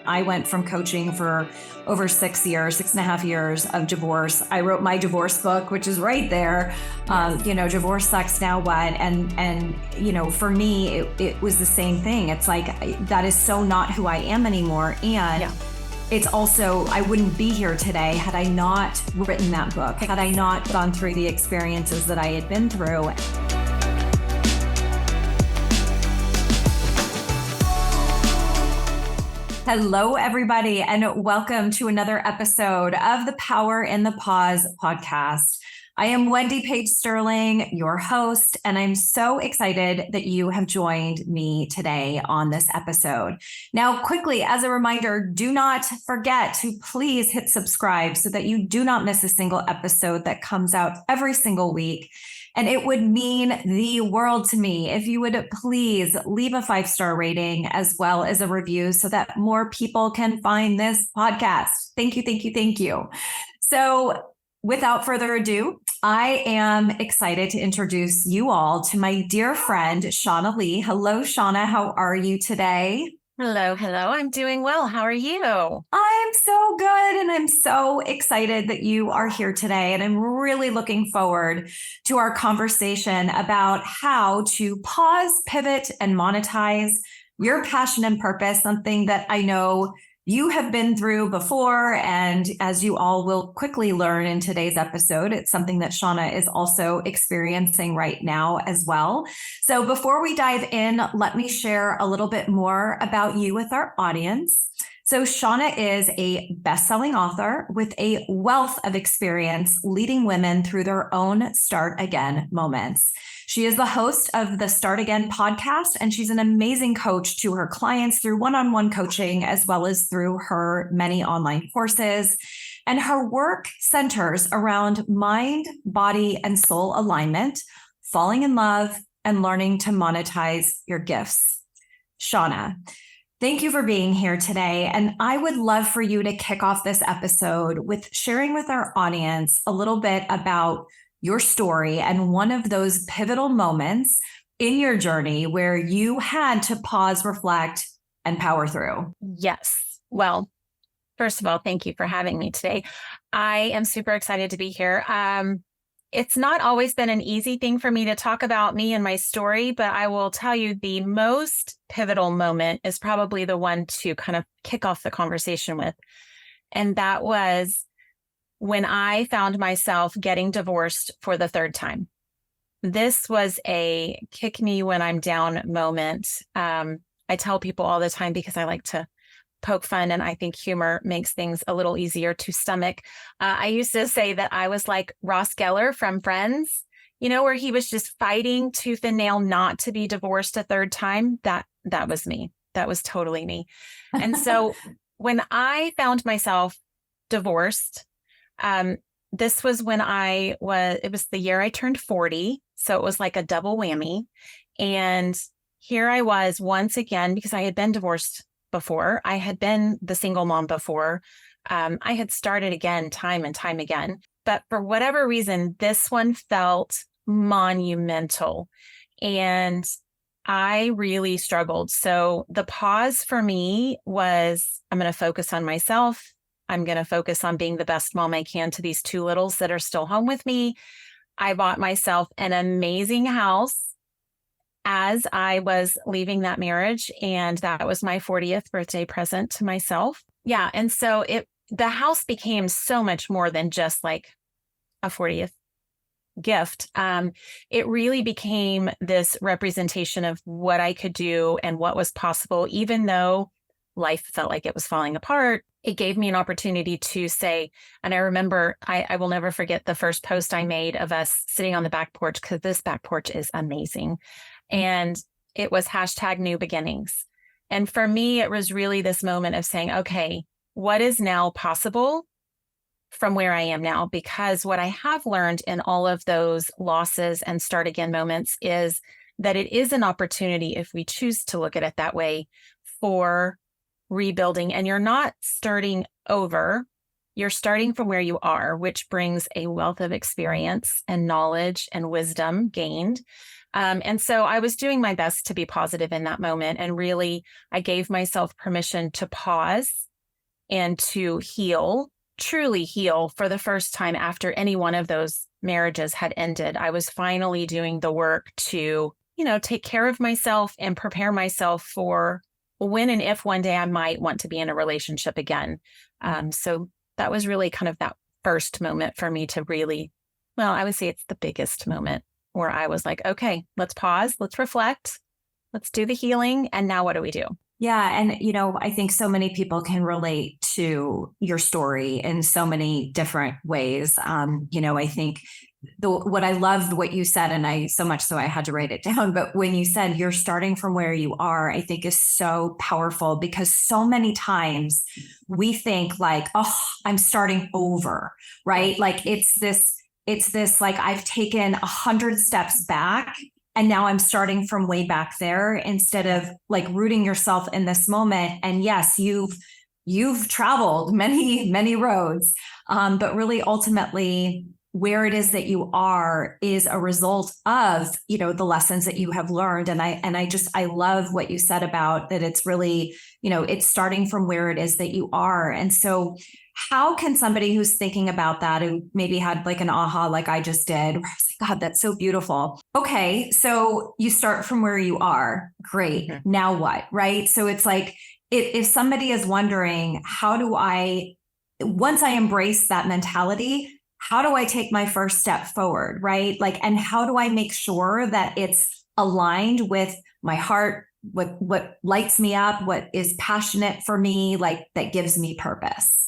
I went from coaching for over 6.5 years of divorce. I wrote my divorce book, which is right there. Yes. Divorce sucks, now what? And for me, it was the same thing. It's like, that is so not who I am anymore. And it's also, I wouldn't be here today had I not written that book, had I not gone through the experiences that I had been through. Hello, everybody, and welcome to another episode of the Power in the Pause podcast. I am Wendy Page Sterling, your host, and I'm so excited that you have joined me today on this episode. Now, quickly, as a reminder, do not forget to please hit subscribe so that you do not miss a single episode that comes out every single week. And it would mean the world to me if you would please leave a 5-star rating as well as a review so that more people can find this podcast. Thank you, thank you, thank you. So without further ado, I am excited to introduce you all to my dear friend, Shaunna Lee. Hello, Shaunna. How are you today? Hello. I'm doing well. How are you? I'm so good. And I'm so excited that you are here today. And I'm really looking forward to our conversation about how to pause, pivot, and monetize your passion and purpose, something that I know you have been through before. And as you all will quickly learn in today's episode, it's something that Shaunna is also experiencing right now as well. So before we dive in, let me share a little bit more about you with our audience. So Shaunna is a best-selling author with a wealth of experience leading women through their own start again moments. She is the host of the Start Again podcast, and she's an amazing coach to her clients through one-on-one coaching, as well as through her many online courses. And her work centers around mind, body, and soul alignment, falling in love, and learning to monetize your gifts. Shaunna, thank you for being here today. And I would love for you to kick off this episode with sharing with our audience a little bit about your story and one of those pivotal moments in your journey where you had to pause, reflect, and power through. Yes. Well, first of all, thank you for having me today. I am super excited to be here. It's not always been an easy thing for me to talk about me and my story, but I will tell you the most pivotal moment is probably the one to kind of kick off the conversation with. And that was when I found myself getting divorced for the third time. This was a kick me when I'm down moment. I tell people all the time because I like to poke fun and I think humor makes things a little easier to stomach. I used to say that I was like Ross Geller from Friends, where he was just fighting tooth and nail not to be divorced a third time. That was me. That was totally me. And so when I found myself divorced, this was when it was the year I turned 40. So it was like a double whammy. And here I was once again, because I had been divorced before. I had been the single mom before. I had started again, time and time again. But for whatever reason, this one felt monumental. And I really struggled. So the pause for me was, I'm going to focus on myself. I'm going to focus on being the best mom I can to these two littles that are still home with me. I bought myself an amazing house as I was leaving that marriage. And that was my 40th birthday present to myself. Yeah. And so the house became so much more than just like a 40th gift. It really became this representation of what I could do and what was possible, even though life felt like it was falling apart. It gave me an opportunity to say, and I remember, I will never forget the first post I made of us sitting on the back porch, because this back porch is amazing. And it was #new beginnings. And for me, it was really this moment of saying, okay, what is now possible from where I am now? Because what I have learned in all of those losses and start again moments is that it is an opportunity, if we choose to look at it that way, for rebuilding. And you're not starting over, you're starting from where you are, which brings a wealth of experience and knowledge and wisdom gained. And so I was doing my best to be positive in that moment. And really, I gave myself permission to pause and to heal, truly heal for the first time after any one of those marriages had ended. I was finally doing the work to, take care of myself and prepare myself for when and if one day I might want to be in a relationship again. So that was really kind of that first moment for me to really, well, I would say it's the biggest moment where I was like, okay, let's pause, let's reflect, let's do the healing. And now what do we do? Yeah. And, I think so many people can relate to your story in so many different ways. I think what I loved what you said, and I so much so I had to write it down, but when you said you're starting from where you are, I think is so powerful, because so many times we think like, oh, I'm starting over, right? Like it's this like I've taken 100 steps back and now I'm starting from way back there, instead of like rooting yourself in this moment. And yes, you've traveled many, many roads, but really ultimately where it is that you are is a result of, the lessons that you have learned. And I love what you said about that. It's really, it's starting from where it is that you are. And so how can somebody who's thinking about that, who maybe had like an aha, like I just did, where I was like, God, that's so beautiful. Okay. So you start from where you are. Great. Mm-hmm. Now what? Right. So it's like, if somebody is wondering, once I embrace that mentality, how do I take my first step forward? Right. Like, and how do I make sure that it's aligned with my heart, what lights me up, what is passionate for me, like that gives me purpose?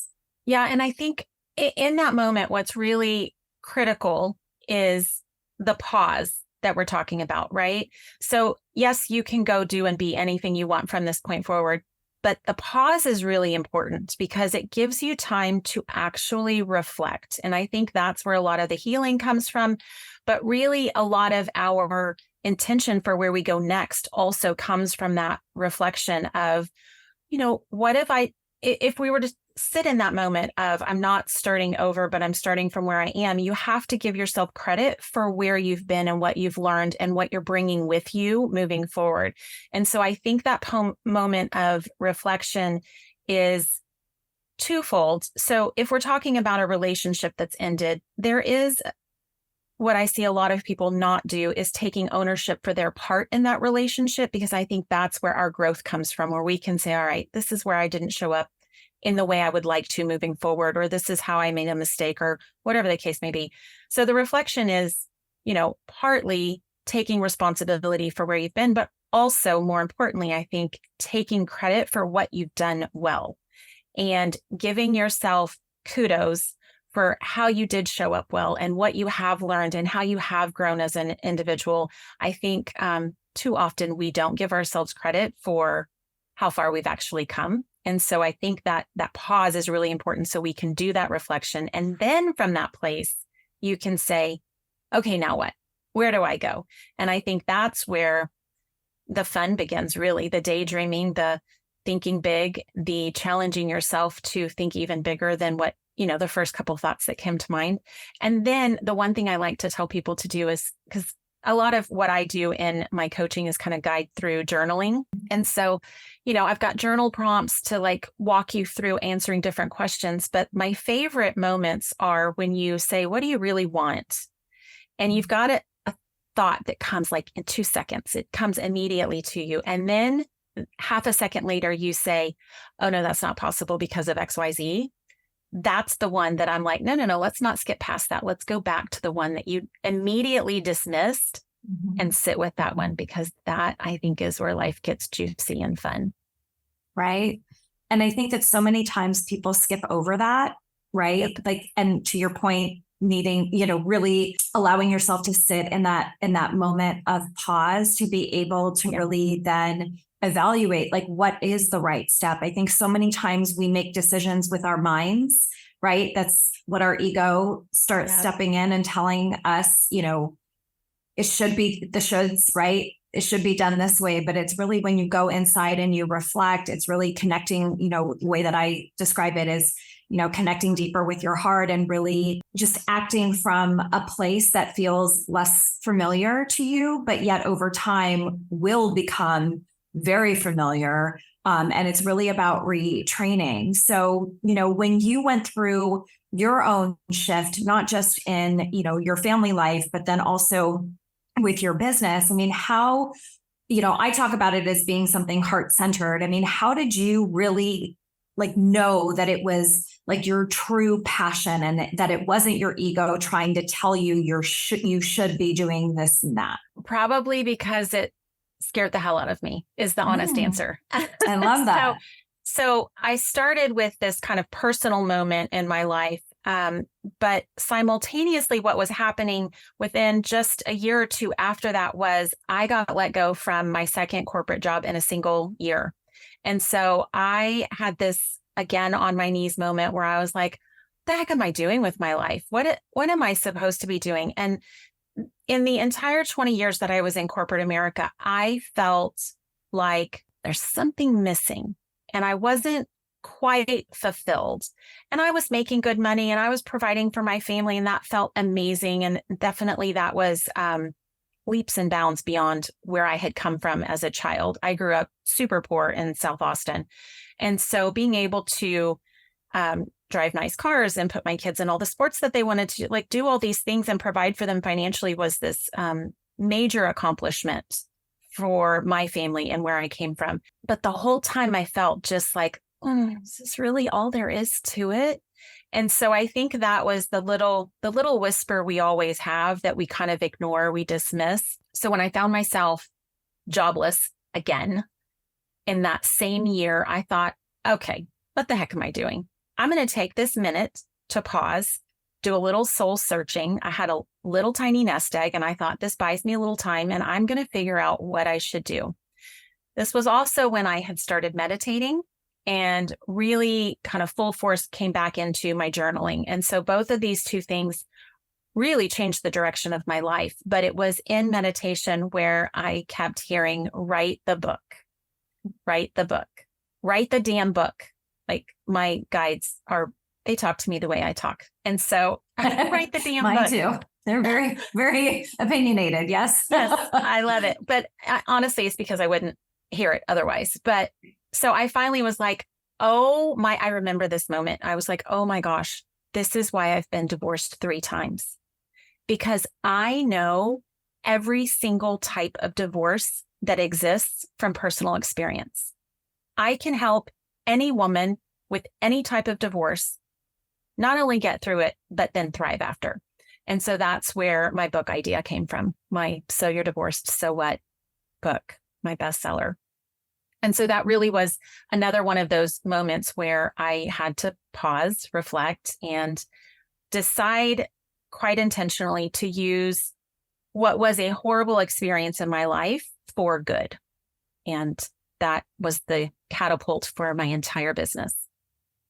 Yeah. And I think in that moment, what's really critical is the pause that we're talking about, right? So yes, you can go do and be anything you want from this point forward, but the pause is really important because it gives you time to actually reflect. And I think that's where a lot of the healing comes from, but really a lot of our intention for where we go next also comes from that reflection of, what if we were to sit in that moment of I'm not starting over, but I'm starting from where I am, you have to give yourself credit for where you've been and what you've learned and what you're bringing with you moving forward. And so I think that moment of reflection is twofold. So if we're talking about a relationship that's ended, there is what I see a lot of people not do is taking ownership for their part in that relationship, because I think that's where our growth comes from, where we can say, all right, this is where I didn't show up in the way I would like to moving forward, or this is how I made a mistake, or whatever the case may be. So the reflection is, partly taking responsibility for where you've been, but also more importantly, I think taking credit for what you've done well and giving yourself kudos for how you did show up well and what you have learned and how you have grown as an individual. I think too often we don't give ourselves credit for how far we've actually come. And so I think that pause is really important so we can do that reflection. And then from that place, you can say, okay, now what? Where do I go? And I think that's where the fun begins, really, the daydreaming, the thinking big, the challenging yourself to think even bigger than what, the first couple thoughts that came to mind. And then the one thing I like to tell people to do is, because a lot of what I do in my coaching is kind of guide through journaling. And so, I've got journal prompts to like walk you through answering different questions. But my favorite moments are when you say, what do you really want? And you've got a thought that comes like in 2 seconds. It comes immediately to you. And then half a second later, you say, oh, no, that's not possible because of XYZ. That's the one that I'm like, no, let's not skip past that. Let's go back to the one that you immediately dismissed and sit with that one, because that I think is where life gets juicy and fun. Right. And I think that so many times people skip over that, right? Yep. Like, and to your point, needing, really allowing yourself to sit in that moment of pause to be able to really then evaluate like what is the right step. I think so many times we make decisions with our minds, right? That's what our ego starts stepping in and telling us, it should be the shoulds, right? It should be done this way. But it's really when you go inside and you reflect, it's really connecting, the way that I describe it is connecting deeper with your heart and really just acting from a place that feels less familiar to you, but yet over time will become very familiar. And it's really about retraining. So, when you went through your own shift, not just in, your family life, but then also with your business, I mean, how, I talk about it as being something heart-centered. I mean, how did you really know that it was your true passion and that it wasn't your ego trying to tell you you should be doing this and that? Probably because it scared the hell out of me is the honest answer. I love that. So I started with this kind of personal moment in my life. But simultaneously, what was happening within just a year or two after that was I got let go from my second corporate job in a single year. And so I had this again on my knees moment where I was like, the heck am I doing with my life? What am I supposed to be doing? And in the entire 20 years that I was in corporate America, I felt like there's something missing and I wasn't quite fulfilled. And I was making good money and I was providing for my family, and that felt amazing. And definitely that was leaps and bounds beyond where I had come from as a child. I grew up super poor in South Austin. And so being able to drive nice cars and put my kids in all the sports that they wanted to do all these things and provide for them financially was this major accomplishment for my family and where I came from. But the whole time I felt just like, is this really all there is to it? And so I think that was the little whisper we always have that we kind of ignore, we dismiss. So when I found myself jobless again in that same year, I thought, okay, what the heck am I doing? I'm going to take this minute to pause, do a little soul searching. I had a little tiny nest egg and I thought this buys me a little time and I'm going to figure out what I should do. This was also when I had started meditating and really kind of full force came back into my journaling. And so both of these two things really changed the direction of my life. But it was in meditation where I kept hearing, write the book, write the book, write the damn book. Like my guides they talk to me the way I talk. And so I write the damn book. Mine too. They're very, very opinionated. Yes. Yes, I love it. But honestly, it's because I wouldn't hear it otherwise. But so I finally was like, I remember this moment. I was like, oh my gosh, this is why I've been divorced 3 times. Because I know every single type of divorce that exists from personal experience. I can help any woman with any type of divorce not only get through it, but then thrive after. And so that's where my book idea came from, my So You're Divorced, So What book, my bestseller. And so that really was another one of those moments where I had to pause, reflect, and decide quite intentionally to use what was a horrible experience in my life for good. And that was the catapult for my entire business.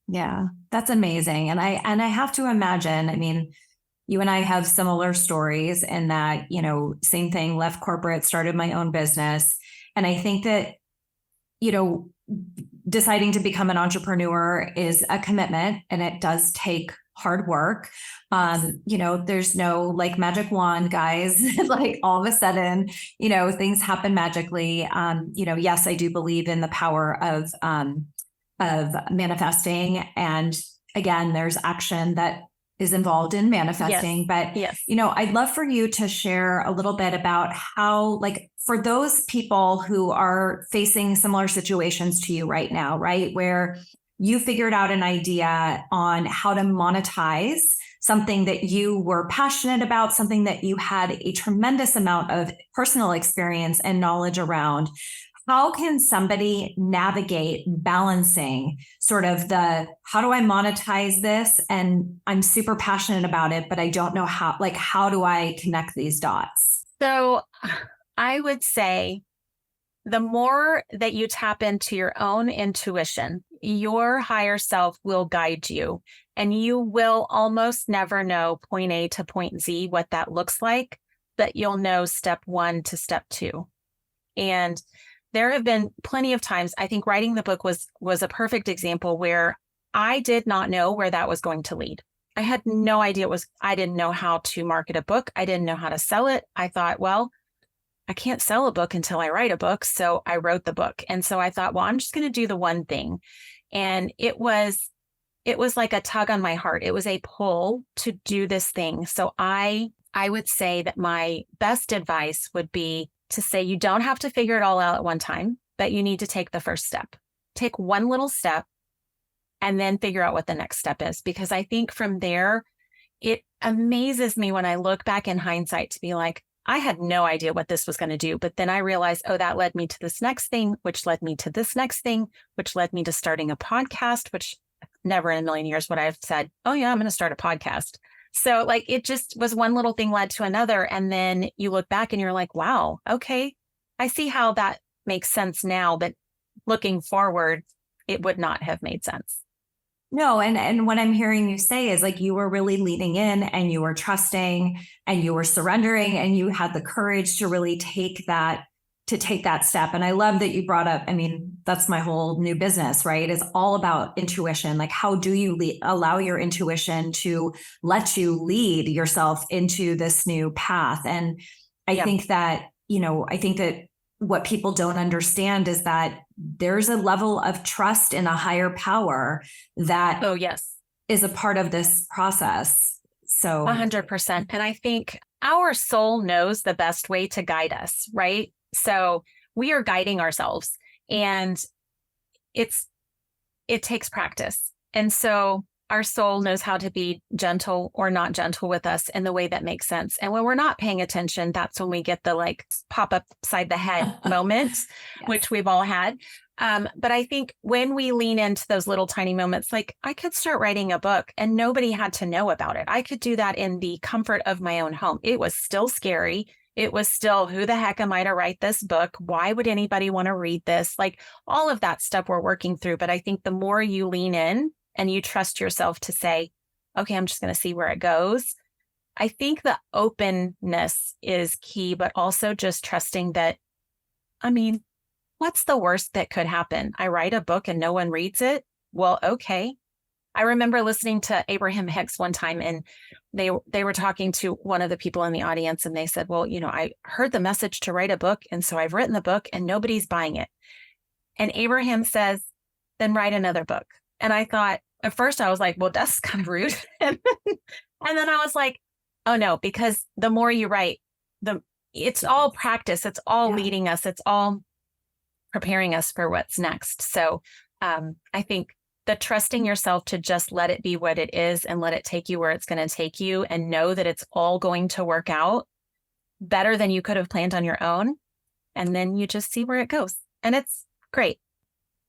Yeah, that's amazing. And I have to imagine, I mean, you and I have similar stories in that, same thing, left corporate, started my own business. And I think that, deciding to become an entrepreneur is a commitment and it does take hard work. There's no magic wand, guys, all of a sudden, things happen magically. Yes, I do believe in the power of manifesting. And again, there's action that is involved in manifesting. Yes. But, yes. I'd love for you to share a little bit about how, for those people who are facing similar situations to you right now, right, where you figured out an idea on how to monetize something that you were passionate about, something that you had a tremendous amount of personal experience and knowledge around. How can somebody navigate balancing sort of how do I monetize this? And I'm super passionate about it, but I don't know how do I connect these dots? So I would say the more that you tap into your own intuition, your higher self will guide you, and you will almost never know point A to point Z, what that looks like, but you'll know step 1 to step 2. And there have been plenty of times, I think writing the book was a perfect example where I did not know where that was going to lead. I had no idea I didn't know how to market a book. I didn't know how to sell it. I thought, well, I can't sell a book until I write a book. So I wrote the book. And so I thought, well, I'm just going to do the one thing. And it was like a tug on my heart. It was a pull to do this thing. So I would say that my best advice would be to say, you don't have to figure it all out at one time, but you need to take the first step. Take one little step and then figure out what the next step is. Because I think from there, it amazes me when I look back in hindsight to be like, I had no idea what this was going to do. But then I realized, oh, that led me to this next thing, which led me to this next thing, which led me to starting a podcast, which never in a million years would I have said, oh yeah, I'm going to start a podcast. So like, it just was one little thing led to another. And then you look back and you're like, wow, okay, I see how that makes sense now. But looking forward, it would not have made sense. No, and what I'm hearing you say is like you were really leaning in and you were trusting and you were surrendering and you had the courage to really take that step. And I love that you brought up, I mean, that's my whole new business, right? Is all about intuition. Like, how do you allow your intuition to let you lead yourself into this new path? And I think that, I think that what people don't understand is that there's a level of trust in a higher power that is a part of this process. So 100%. And I think our soul knows the best way to guide us, right? So we are guiding ourselves, and it takes practice. And so our soul knows how to be gentle or not gentle with us in the way that makes sense. And when we're not paying attention, that's when we get the like pop upside the head moments, which we've all had. But I think when we lean into those little tiny moments, like I could start writing a book and nobody had to know about it. I could do that in the comfort of my own home. It was still scary. It was still, who the heck am I to write this book? Why would anybody want to read this? Like all of that stuff we're working through. But I think the more you lean in and you trust yourself to say, okay, I'm just going to see where it goes. I think the openness is key, but also just trusting that, I mean, what's the worst that could happen? I write a book and no one reads it. Well, okay. I remember listening to Abraham Hicks one time, and they were talking to one of the people in the audience, and they said, well, I heard the message to write a book. And so I've written the book and nobody's buying it. And Abraham says, then write another book. And I thought, at first I was like, well, that's kind of rude. And then I was like, oh no, because the more you write, it's all practice. It's all leading us. It's all preparing us for what's next. So I think the trusting yourself to just let it be what it is and let it take you where it's going to take you, and know that it's all going to work out better than you could have planned on your own. And then you just see where it goes. And it's great.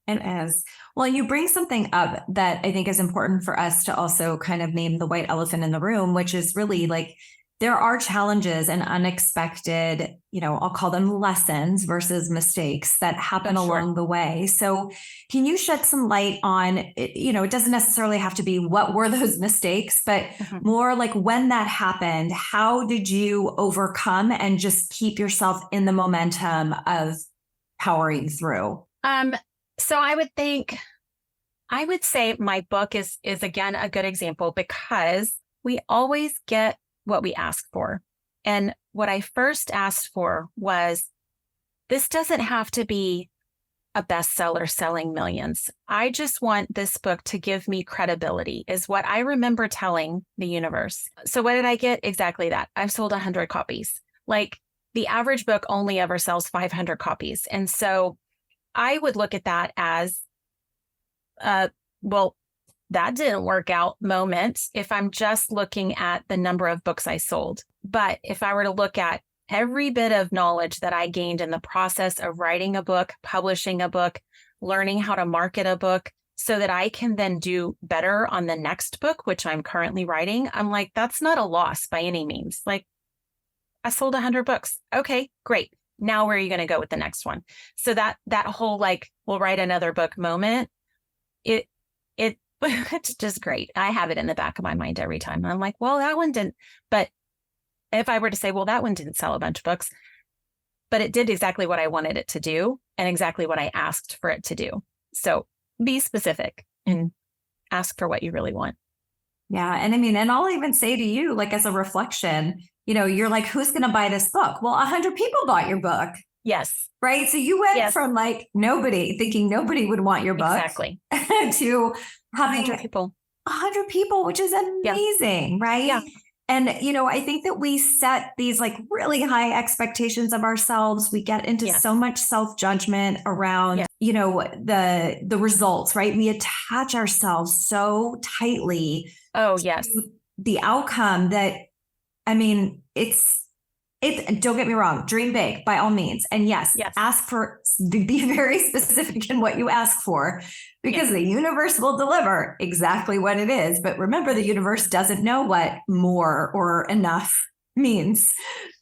And as well, you bring something up that I think is important for us to also kind of name the white elephant in the room, which is really like, there are challenges and unexpected, I'll call them lessons versus mistakes that happen along the way. So can you shed some light on, it doesn't necessarily have to be what were those mistakes, but more like when that happened, how did you overcome and just keep yourself in the momentum of powering through? So I would say my book is again a good example, because we always get what we ask for. And what I first asked for was, this doesn't have to be a bestseller selling millions. I just want this book to give me credibility, is what I remember telling the universe. So what did I get? Exactly that. I've sold 100 copies. Like the average book only ever sells 500 copies. And so I would look at that as, well, that didn't work out moment if I'm just looking at the number of books I sold. But if I were to look at every bit of knowledge that I gained in the process of writing a book, publishing a book, learning how to market a book, so that I can then do better on the next book, which I'm currently writing, I'm like, that's not a loss by any means. Like, I sold 100 books. Okay, great. Now where are you going to go with the next one? So that whole like, we'll write another book moment, it's just great. I have it in the back of my mind every time. I'm like, well, that one didn't. But if I were to say, well, that one didn't sell a bunch of books, but it did exactly what I wanted it to do and exactly what I asked for it to do. So be specific. And ask for what you really want. Yeah. And I mean, and I'll even say to you, like as a reflection, you're like, who's going to buy this book? Well, 100 people bought your book. Yes. Right. So you went from like nobody thinking nobody would want your book exactly to having 100 people. 100 people, which is amazing. Right. Yeah. And, I think that we set these like really high expectations of ourselves. We get into so much self-judgment around, the results, right? We attach ourselves so tightly to the outcome that, I mean, don't get me wrong, dream big by all means. And yes, ask for, be very specific in what you ask for, because the universe will deliver exactly what it is. But remember, the universe doesn't know what more or enough means.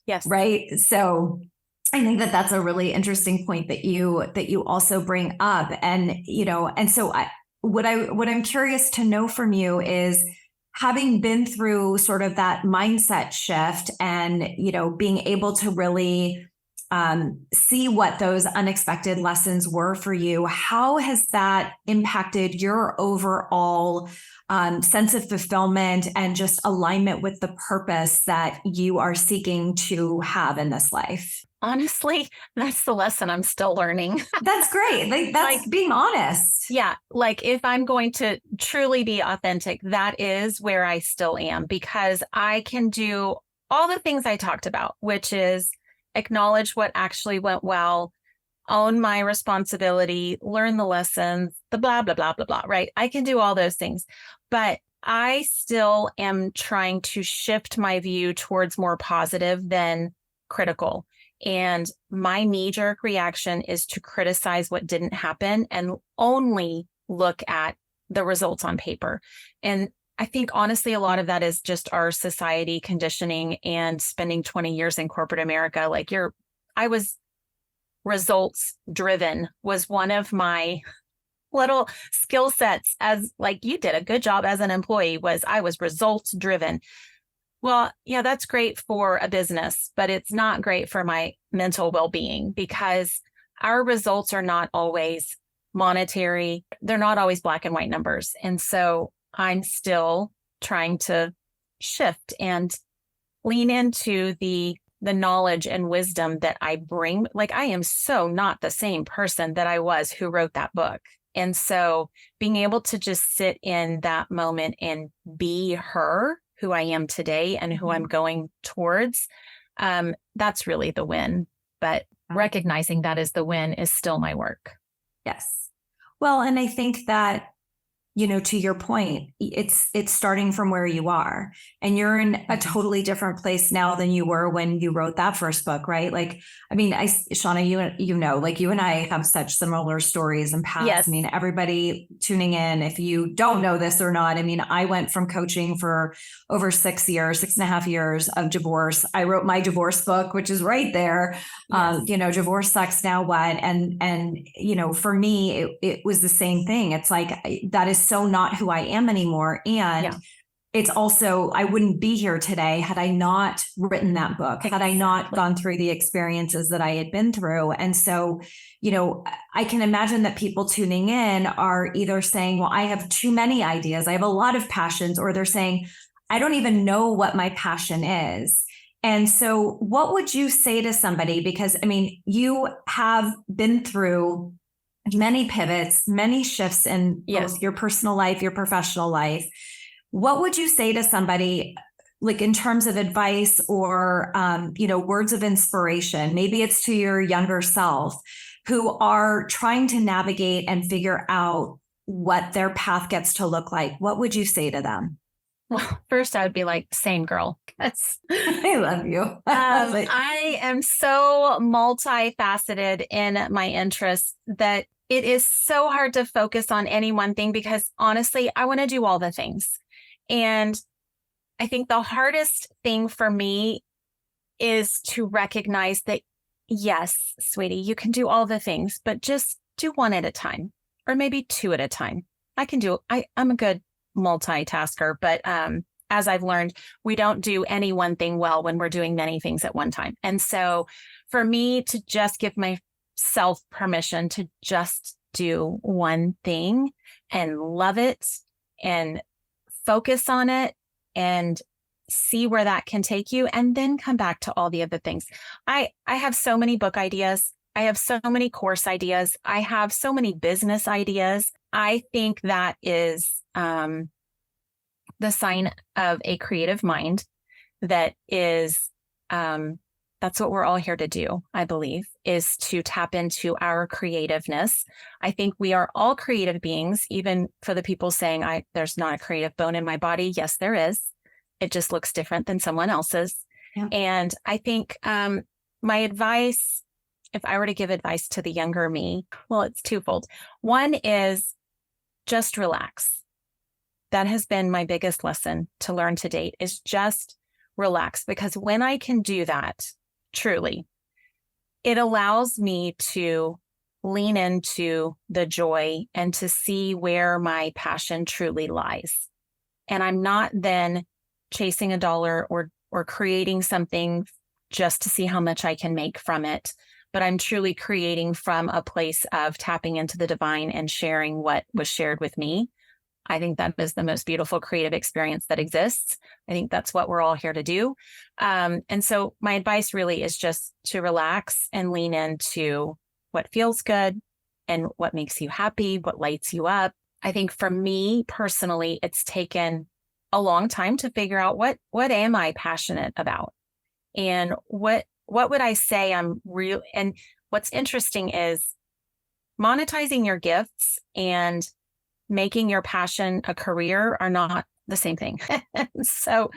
Yes. Right. So I think that that's a really interesting point that you also bring up. And, and so what I'm curious to know from you is, having been through sort of that mindset shift and, being able to really see what those unexpected lessons were for you, how has that impacted your overall sense of fulfillment and just alignment with the purpose that you are seeking to have in this life? Honestly, that's the lesson I'm still learning. That's great. That's like being honest. Yeah. Like if I'm going to truly be authentic, that is where I still am, because I can do all the things I talked about, which is acknowledge what actually went well, own my responsibility, learn the lessons, the blah, blah, blah, blah, blah, right? I can do all those things, but I still am trying to shift my view towards more positive than critical. And my knee-jerk reaction is to criticize what didn't happen and only look at the results on paper. And I think honestly, a lot of that is just our society conditioning and spending 20 years in corporate America. Like I was results driven was one of my little skill sets, as like you did a good job as an employee, I was results driven. Well, yeah, that's great for a business, but it's not great for my mental well-being, because our results are not always monetary. They're not always black and white numbers. And so I'm still trying to shift and lean into the knowledge and wisdom that I bring. Like I am so not the same person that I was who wrote that book. And so being able to just sit in that moment and be her, who I am today and who I'm going towards, that's really the win. But recognizing that as the win is still my work. Yes. Well, and I think that, to your point, it's starting from where you are, and you're in a totally different place now than you were when you wrote that first book, right? Like, I mean, Shaunna, like you and I have such similar stories and paths. Yes. I mean, everybody tuning in, if you don't know this or not, I mean, I went from coaching for over 6.5 years of divorce. I wrote my divorce book, which is right there. Yes. Divorce sucks, now what? And for me, it was the same thing. It's like, that is so not who I am anymore. And it's also, I wouldn't be here today had I not written that book, had I not gone through the experiences that I had been through. And so, I can imagine that people tuning in are either saying, well, I have too many ideas, I have a lot of passions, or they're saying, I don't even know what my passion is. And so what would you say to somebody? Because I mean, you have been through many pivots, many shifts in both your personal life, your professional life. What would you say to somebody, like in terms of advice or, words of inspiration? Maybe it's to your younger self, who are trying to navigate and figure out what their path gets to look like. What would you say to them? Well, first I would be like, same girl. I love you. I am so multifaceted in my interests that it is so hard to focus on any one thing, because honestly, I want to do all the things. And I think the hardest thing for me is to recognize that, yes, sweetie, you can do all the things, but just do one at a time, or maybe two at a time. I'm a good multitasker, but as I've learned, we don't do any one thing well when we're doing many things at one time. And so for me to just give myself permission to just do one thing and love it and focus on it and see where that can take you, and then come back to all the other things. I have so many book ideas. I have so many course ideas. I have so many business ideas. I think that is the sign of a creative mind that is, that's what we're all here to do, I believe, is to tap into our creativeness. I think we are all creative beings, even for the people saying, there's not a creative bone in my body. Yes, there is. It just looks different than someone else's. Yeah. And I think my advice, if I were to give advice to the younger me, well, it's twofold. One is just relax. That has been my biggest lesson to learn to date, is just relax. Because when I can do that, truly, it allows me to lean into the joy and to see where my passion truly lies. And I'm not then chasing a dollar or creating something just to see how much I can make from it, but I'm truly creating from a place of tapping into the divine and sharing what was shared with me. I think that is the most beautiful creative experience that exists. I think that's what we're all here to do. And so my advice really is just to relax and lean into what feels good and what makes you happy, what lights you up. I think for me personally, it's taken a long time to figure out what am I passionate about, and what would I say I'm real. And what's interesting is monetizing your gifts and making your passion a career are not the same thing. So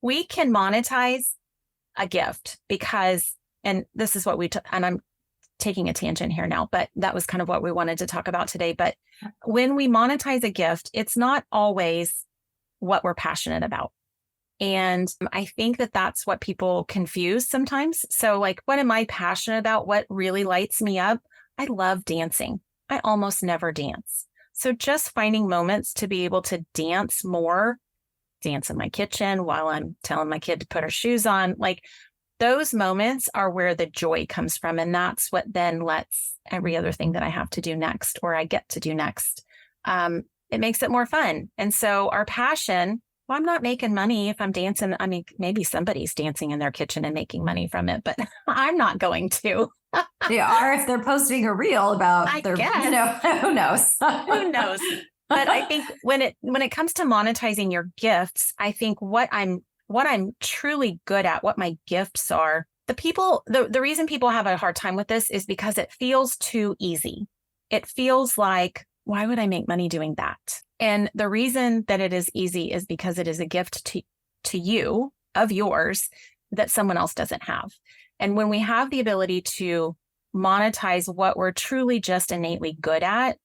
we can monetize a gift because, and this is what and I'm taking a tangent here now, but that was kind of what we wanted to talk about today. But when we monetize a gift, it's not always what we're passionate about. And I think that that's what people confuse sometimes. So like, what am I passionate about? What really lights me up? I love dancing. I almost never dance. So just finding moments to be able to dance more, dance in my kitchen while I'm telling my kid to put her shoes on, like those moments are where the joy comes from. And that's what then lets every other thing that I have to do next, or I get to do next, it makes it more fun. And so our passion, well, I'm not making money if I'm dancing. I mean, maybe somebody's dancing in their kitchen and making money from it, but I'm not going to. They are if they're posting a reel about I their, guess. who knows? Who knows? But I think when it comes to monetizing your gifts, I think what I'm truly good at, what my gifts are, the reason people have a hard time with this is because it feels too easy. It feels like, why would I make money doing that? And the reason that it is easy is because it is a gift to you, of yours, that someone else doesn't have. And when we have the ability to monetize what we're truly just innately good at,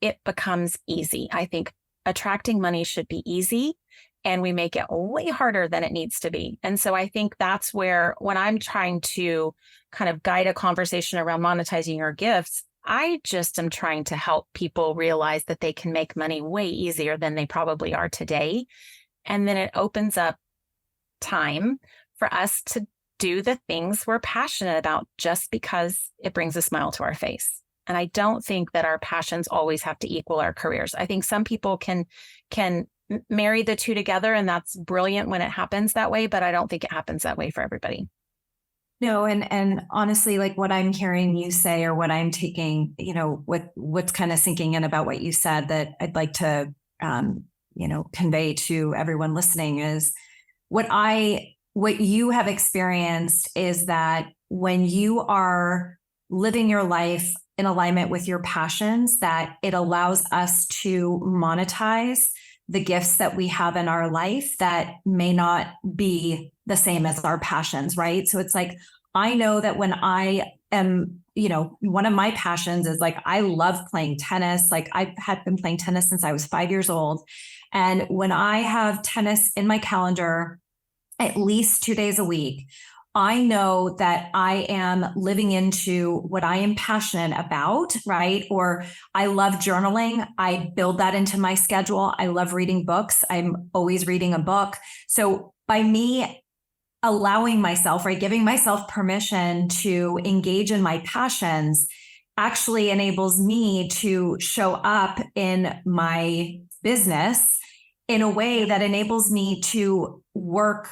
it becomes easy. I think attracting money should be easy, and we make it way harder than it needs to be. And so I think that's where, when I'm trying to kind of guide a conversation around monetizing your gifts, I just am trying to help people realize that they can make money way easier than they probably are today. And then it opens up time for us to do the things we're passionate about just because it brings a smile to our face. And I don't think that our passions always have to equal our careers. I think some people can marry the two together, and that's brilliant when it happens that way, but I don't think it happens that way for everybody. No, and honestly, like what I'm hearing you say, or what I'm taking, what's kind of sinking in about what you said that I'd like to, convey to everyone listening is what you have experienced is that when you are living your life in alignment with your passions, that it allows us to monetize the gifts that we have in our life that may not be the same as our passions, right? So it's like, I know that when I am, one of my passions is like, I love playing tennis. Like I had been playing tennis since I was 5 years old. And when I have tennis in my calendar, at least 2 days a week, I know that I am living into what I am passionate about, right? Or I love journaling. I build that into my schedule. I love reading books. I'm always reading a book. So by me allowing myself, right, giving myself permission to engage in my passions actually enables me to show up in my business in a way that enables me to work.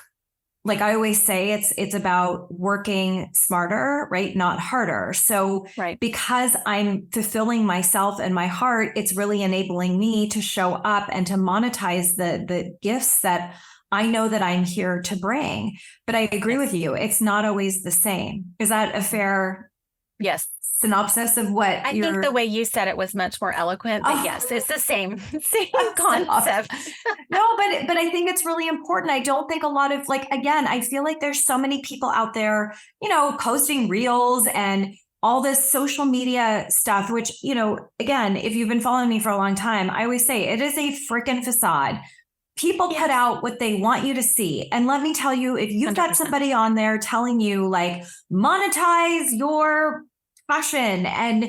Like I always say, it's about working smarter, right? Not harder. So because I'm fulfilling myself and my heart, it's really enabling me to show up and to monetize the gifts that I know that I'm here to bring. But I agree with you. It's not always the same. Is that a fair synopsis of what I think the way you said it was much more eloquent, but yes, it's the same concept. No, but I think it's really important. I don't think a lot of again, I feel like there's so many people out there, posting reels and all this social media stuff, which, again, if you've been following me for a long time, I always say it is a freaking facade. People put out what they want you to see. And let me tell you, if you've 100%. Got somebody on there telling you monetize your passion and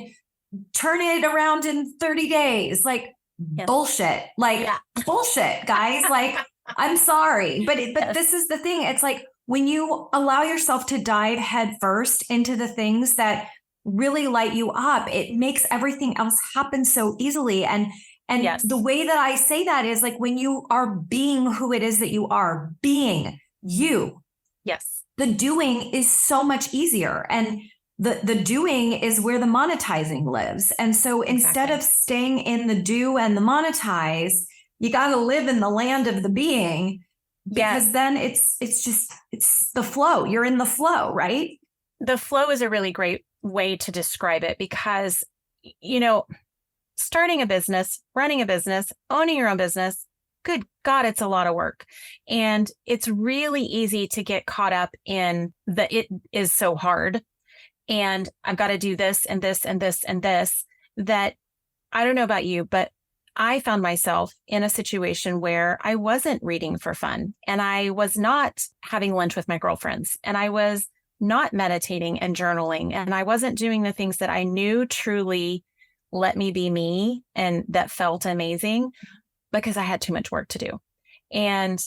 turn it around in 30 days, bullshit, bullshit, guys. I'm sorry, but this is the thing. It's when you allow yourself to dive head first into the things that really light you up, it makes everything else happen so easily. And the way that I say that is when you are being who it is that you are, being you. Yes. The doing is so much easier. And the doing is where the monetizing lives. And so instead of staying in the do and the monetize, you got to live in the land of the being, because then it's the flow. You're in the flow, right? The flow is a really great way to describe it, because, starting a business, running a business, owning your own business, good God, it's a lot of work. And it's really easy to get caught up in it is so hard. And I've got to do this and this and this and this, that I don't know about you, but I found myself in a situation where I wasn't reading for fun, and I was not having lunch with my girlfriends, and I was not meditating and journaling, and I wasn't doing the things that I knew truly let me be me and that felt amazing, because I had too much work to do. And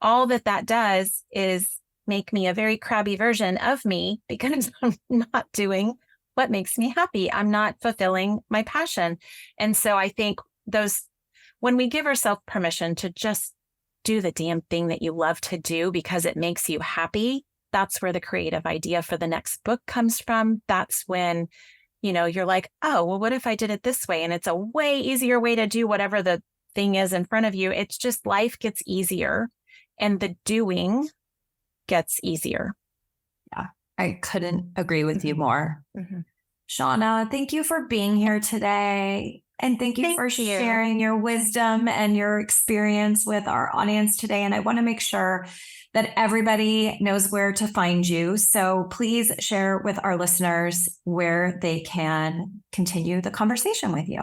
all that does is make me a very crabby version of me, because I'm not doing what makes me happy. I'm not fulfilling my passion. And so I think when we give ourselves permission to just do the damn thing that you love to do because it makes you happy, that's where the creative idea for the next book comes from. That's when, you're like, oh, well, what if I did it this way? And it's a way easier way to do whatever the thing is in front of you. It's just life gets easier and the doing gets easier. Yeah, I couldn't agree with you more. Mm-hmm. Shaunna, thank you for being here today. And thank you for sharing your wisdom and your experience with our audience today. And I want to make sure that everybody knows where to find you. So please share with our listeners where they can continue the conversation with you.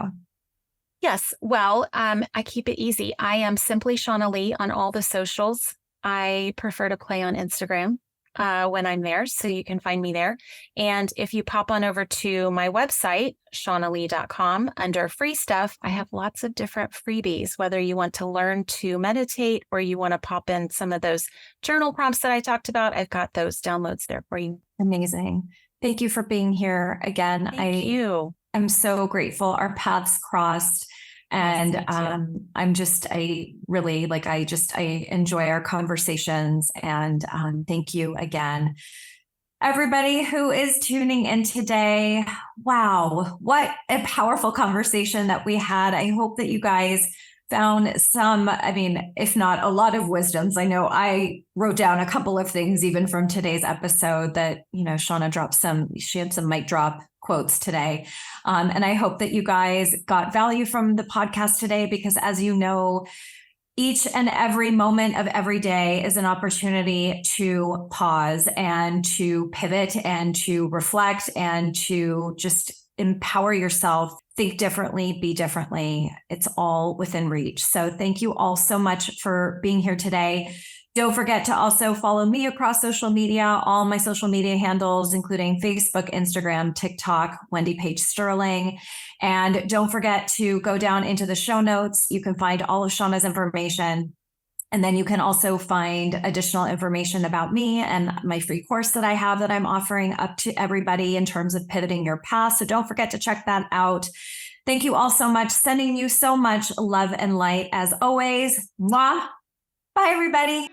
Yes. Well, I keep it easy. I am simply Shaunna Lee on all the socials. I prefer to play on Instagram when I'm there, so you can find me there. And if you pop on over to my website, ShaunnaLee.com, under free stuff, I have lots of different freebies, whether you want to learn to meditate or you want to pop in some of those journal prompts that I talked about. I've got those downloads there for you. Amazing. Thank you for being here again. Thank you. I'm so grateful. Our paths crossed. And I enjoy our conversations, and thank you again. Everybody who is tuning in today, wow, what a powerful conversation that we had. I hope that you guys found some, if not a lot of wisdoms. I know I wrote down a couple of things even from today's episode that, Shaunna dropped she had some mic drop quotes today. And I hope that you guys got value from the podcast today, because as you know, each and every moment of every day is an opportunity to pause and to pivot and to reflect and to just empower yourself, think differently, be differently. It's all within reach. So thank you all so much for being here today. Don't forget to also follow me across social media, all my social media handles, including Facebook, Instagram, TikTok, Wendy Page Sterling. And don't forget to go down into the show notes. You can find all of Shaunna's information. And then you can also find additional information about me and my free course that I have that I'm offering up to everybody in terms of pivoting your path. So don't forget to check that out. Thank you all so much. Sending you so much love and light as always. Mwah. Bye, everybody.